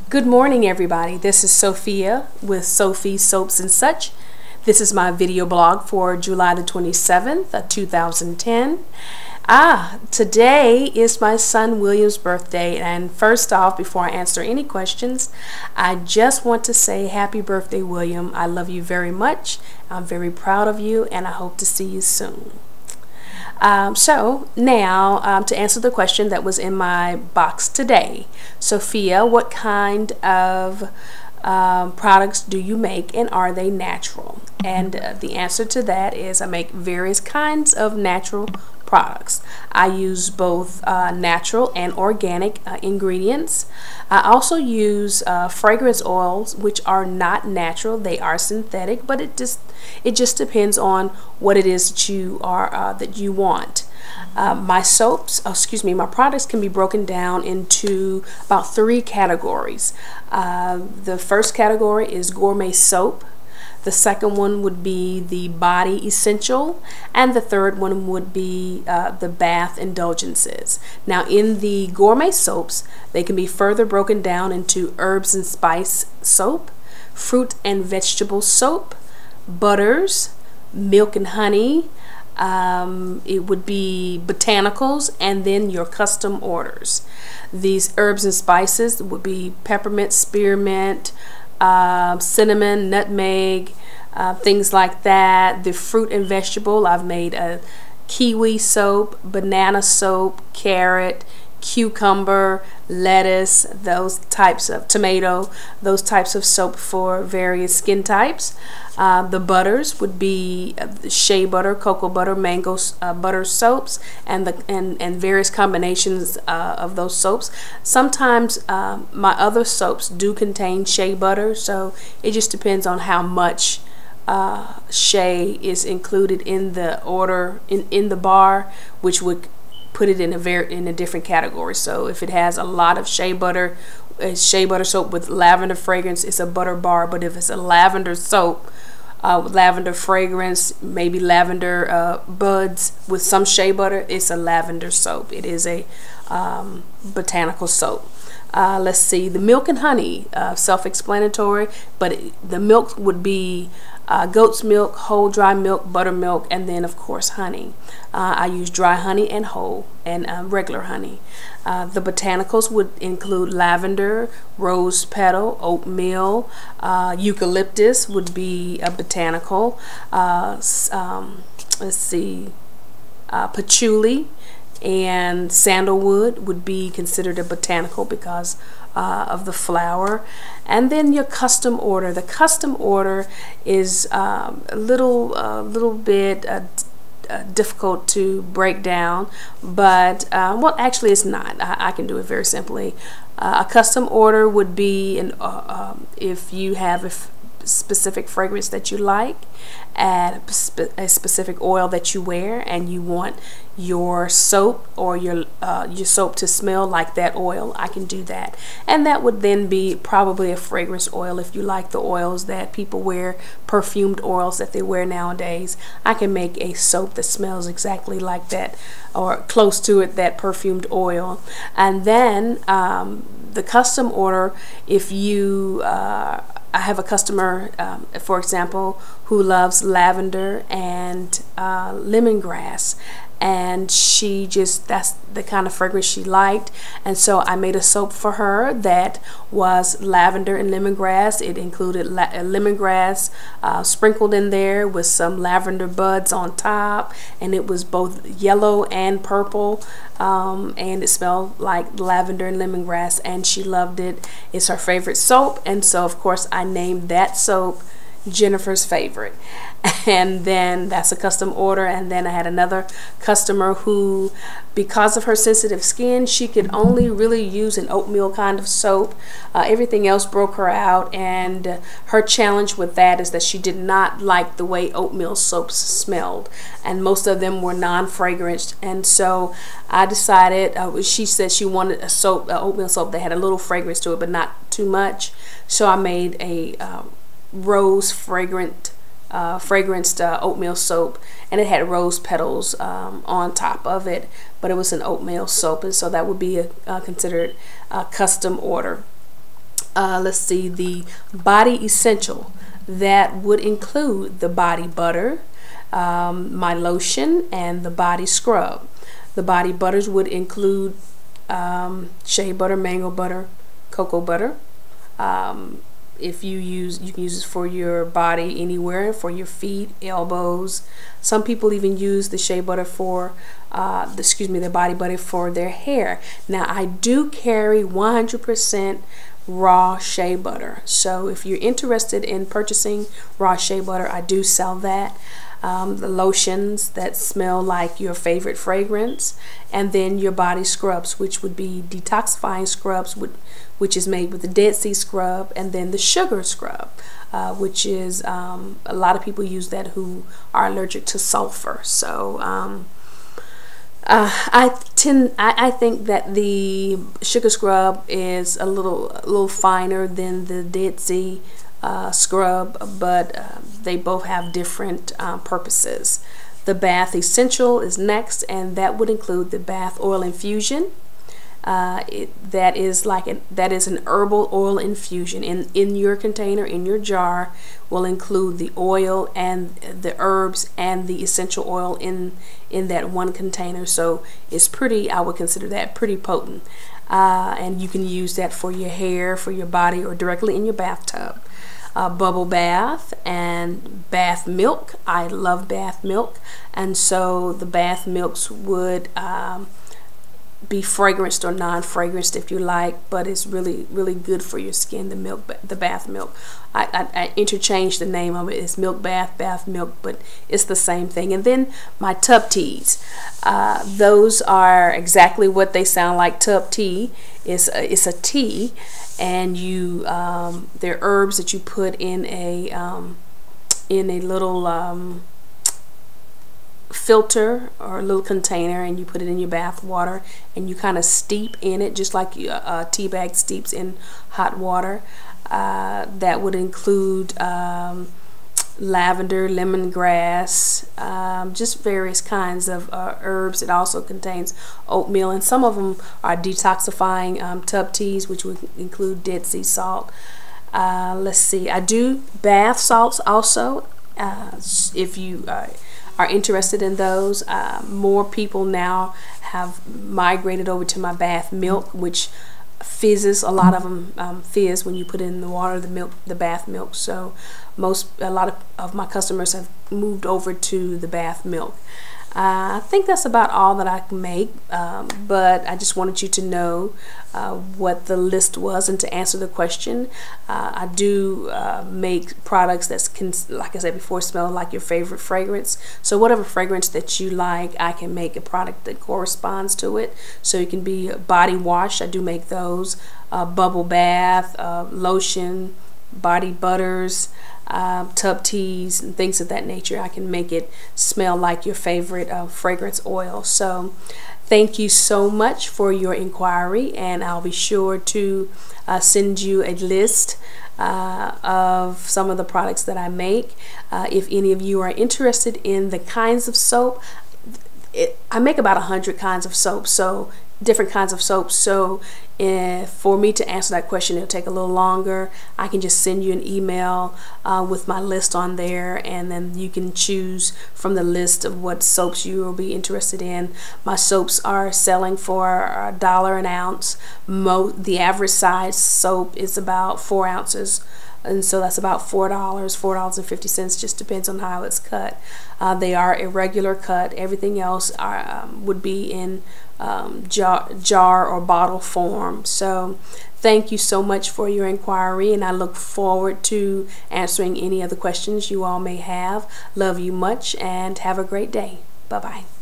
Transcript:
Good morning, everybody. This is Sophia with Sophie Soaps and Such. This is my video blog for July the 27th, 2010. Today is my son William's birthday, and first off, before I answer any questions, I just want to say happy birthday, William. I love you very much. I'm very proud of you, and I hope to see you soon. So now to answer the question that was in my box today. Sophia, what kind of products do you make, and are they natural? And the answer to that is I make various kinds of natural products. I use both natural and organic ingredients. I also use fragrance oils, which are not natural. They are synthetic, but it just depends on what it is that you want. My products can be broken down into about 3 categories. The first category is gourmet soap. The second one would be the body essential, and the third one would be the bath indulgences. Now, in the gourmet soaps, they can be further broken down into herbs and spice soap, fruit and vegetable soap, butters, milk and honey. It would be botanicals, and then your custom orders. These herbs and spices would be peppermint, spearmint, cinnamon, nutmeg, things like that. The fruit and vegetable, I've made a kiwi soap, banana soap, carrot, cucumber, lettuce, those types of tomato, those types of soap for various skin types. The butters would be shea butter, cocoa butter, mango butter soaps, and various combinations of those soaps. Sometimes my other soaps do contain shea butter, so it just depends on how much shea is included in the order in the bar, which would put it in a different category. So if it has a lot of shea butter soap with lavender fragrance, it's a butter bar. But if it's a lavender soap with lavender fragrance, maybe lavender buds with some shea butter, it's a lavender soap. It is a botanical soap. Let's see, the milk and honey, self-explanatory, but the milk would be goat's milk, whole dry milk, buttermilk, and then of course honey. I use dry honey and whole and regular honey. The botanicals would include lavender, rose petal, oatmeal, eucalyptus would be a botanical. Let's see, patchouli and sandalwood would be considered a botanical because of the flower. And then your custom order. The custom order is a little bit difficult to break down, but well, actually it's not. I can do it very simply. A custom order would be if you have a specific fragrance that you like, add a specific oil that you wear, and you want your soap or your soap to smell like that oil, I can do that. And that would then be probably a fragrance oil. If you like the oils that people wear, perfumed oils that they wear nowadays, I can make a soap that smells exactly like that or close to it, that perfumed oil. And then the custom order, if you I have a customer, for example, who loves lavender and lemongrass, and that's the kind of fragrance she liked, and so I made a soap for her that was lavender and lemongrass. It included lemongrass sprinkled in there with some lavender buds on top, and it was both yellow and purple, and it smelled like lavender and lemongrass, and she loved it. It's her favorite soap, and so of course I named that soap Jennifer's Favorite. And then that's a custom order. And then I had another customer who, because of her sensitive skin, she could only really use an oatmeal kind of soap. Everything else broke her out, and her challenge with that is that she did not like the way oatmeal soaps smelled, and most of them were non-fragranced. And so I decided, she said she wanted a soap, oatmeal soap that had a little fragrance to it but not too much. So I made a rose fragranced oatmeal soap, and it had rose petals on top of it, but it was an oatmeal soap, and so that would be considered a custom order. let's see, the body essential. That would include the body butter, my lotion, and the body scrub. The body butters would include shea butter, mango butter, cocoa butter. If you can use this for your body anywhere, for your feet, elbows. Some people even use the shea butter for, the body butter for their hair. Now, I do carry 100% raw shea butter. So if you're interested in purchasing raw shea butter, I do sell that. The lotions that smell like your favorite fragrance, and then your body scrubs, which would be detoxifying scrubs, which is made with the Dead Sea scrub, and then the sugar scrub, which is a lot of people use that who are allergic to sulfur. So I think that the sugar scrub is a little finer than the Dead Sea scrub, but they both have different purposes. The bath essential is next, and that would include the bath oil infusion. That is an herbal oil infusion. In your container, in your jar, will include the oil and the herbs and the essential oil in that one container. So it's pretty, I would consider that pretty potent. And you can use that for your hair, for your body, or directly in your bathtub. Bubble bath and bath milk. I love bath milk, and so the bath milks would be fragranced or non-fragranced if you like, but it's really good for your skin. The bath milk. I interchanged the name of it. It's milk bath, bath milk, but it's the same thing. And then my tub teas. Those are exactly what they sound like. Tub tea. It's a tea, and they're herbs that you put in a little filter or a little container, and you put it in your bath water, and you kind of steep in it just like a tea bag steeps in hot water. That would include lavender, lemongrass, just various kinds of herbs. It also contains oatmeal, and some of them are detoxifying tub teas, which would include Dead Sea salt. Let's see, I do bath salts also. If you are interested in those, more people now have migrated over to my bath milk, which fizzes. A lot of them fizz when you put it in the water, the bath milk. So a lot of my customers have moved over to the bath milk. I think that's about all that I can make, but I just wanted you to know what the list was, and to answer the question. I do make products that can, like I said before, smell like your favorite fragrance. So whatever fragrance that you like, I can make a product that corresponds to it. So it can be a body wash. I do make those. Bubble bath, lotion, body butters, tub teas, and things of that nature. I can make it smell like your favorite fragrance oil. So thank you so much for your inquiry, and I'll be sure to send you a list of some of the products that I make. If any of you are interested in the kinds of soap, I make about 100 kinds of soap, so different kinds of soaps. So for me to answer that question, it'll take a little longer. I can just send you an email with my list on there, and then you can choose from the list of what soaps you will be interested in. My soaps are selling for $1 an ounce. The average size soap is about 4 ounces, and so that's about $4.50, just depends on how it's cut. They are irregular cut. Everything else would be in jar or bottle form. So thank you so much for your inquiry, and I look forward to answering any other questions you all may have. Love you much, and have a great day. Bye-bye.